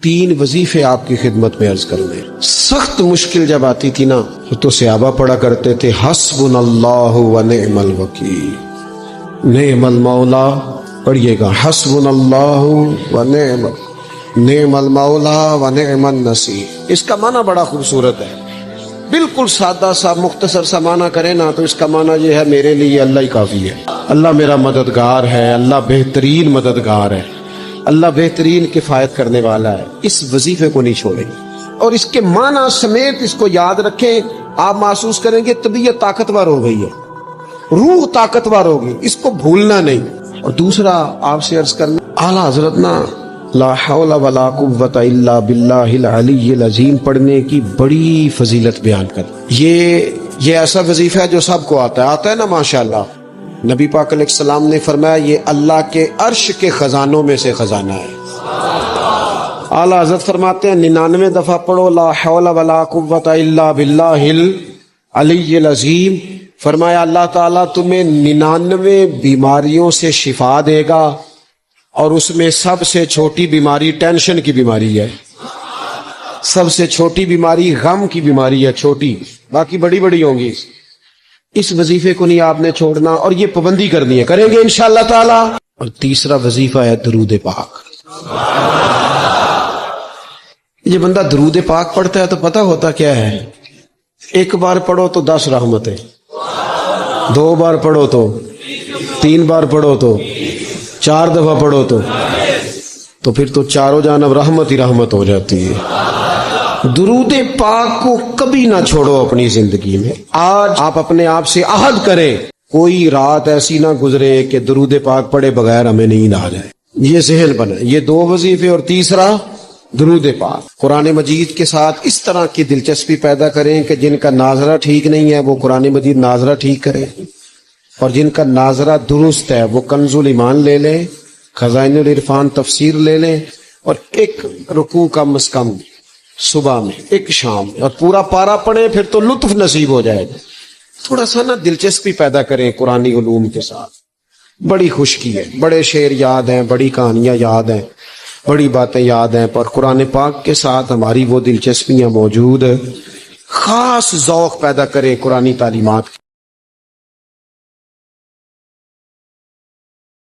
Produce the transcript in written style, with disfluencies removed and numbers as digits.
3 وظیفے آپ کی خدمت میں عرض کرنے. سخت مشکل جب آتی تھی نا تو صحابہ پڑھا کرتے تھے حسبنا اللہ و نعم الوکیل. نعم المولا پڑھیے گا، حسبنا اللہ و نعم المولا و نعم النصیر. اس کا معنی بڑا خوبصورت ہے. بالکل سادہ سا مختصر سا معنی کرے نا تو اس کا معنی یہ ہے میرے لیے اللہ ہی کافی ہے. اللہ میرا مددگار ہے، اللہ بہترین مددگار ہے، اللہ بہترین کفایت کرنے والا ہے. اس وظیفے کو نہیں چھوڑیں اور اس کے معنی سمیت اس کو یاد رکھیں. آپ محسوس کریں گے طبیعت طاقتور ہو گئی ہے، روح طاقتور ہوگی، اس کو بھولنا نہیں. اور دوسرا آپ سے عرض کرنا، اعلیٰ حضرت نا لا حول ولا قوت الا باللہ العلی العظیم پڑھنے کی بڑی فضیلت بیان کر. یہ ایسا وظیفہ ہے جو سب کو آتا ہے نا ماشاءاللہ. نبی پاک علیہ السلام نے فرمایا یہ اللہ کے عرش کے خزانوں میں سے خزانہ ہے. اعلیٰ حضرت فرماتے ہیں 99 دفعہ پڑھو لا حول ولا قوت الا باللہ العلی العظیم. فرمایا اللہ تعالیٰ تمہیں 99 بیماریوں سے شفا دے گا، اور اس میں سب سے چھوٹی بیماری ٹینشن کی بیماری ہے. سب سے چھوٹی بیماری غم کی بیماری ہے، چھوٹی، باقی بڑی بڑی ہوں گی. اس وظیفے کو نہیں آپ نے چھوڑنا اور یہ پابندی کرنی ہے، کریں گے انشاءاللہ تعالی. اور تیسرا وظیفہ ہے درود پاک. یہ بندہ درود پاک پڑھتا ہے تو پتہ ہوتا کیا ہے، 1 بار پڑھو تو 10 رحمتیں، 2 بار پڑھو تو 3 بار پڑھو تو 4 دفعہ پڑھو تو پھر تو چاروں جانب رحمت ہی رحمت ہو جاتی ہے. درود پاک کو کبھی نہ چھوڑو اپنی زندگی میں. آج آپ اپنے آپ سے عہد کریں کوئی رات ایسی نہ گزرے کہ درود پاک پڑھے بغیر ہمیں نیند آ جائے. یہ ذہن بنے. یہ 2 وظیفے اور تیسرا درود پاک. قرآن مجید کے ساتھ اس طرح کی دلچسپی پیدا کریں کہ جن کا ناظرہ ٹھیک نہیں ہے وہ قرآن مجید ناظرہ ٹھیک کریں، اور جن کا ناظرہ درست ہے وہ کنز الایمان لے لیں، خزائن العرفان تفسیر لے لیں، اور 1 رکوع کم از کم صبح میں 1 شام میں، اور پورا پارا پڑھیں، پھر تو لطف نصیب ہو جائے گا. تھوڑا سا نا دلچسپی پیدا کریں قرآنی علوم کے ساتھ. بڑی خشکی ہے، بڑے شعر یاد ہیں، بڑی کہانیاں یاد ہیں، بڑی باتیں یاد ہیں، پر قرآن پاک کے ساتھ ہماری وہ دلچسپیاں موجود. خاص ذوق پیدا کریں قرآنی تعلیمات.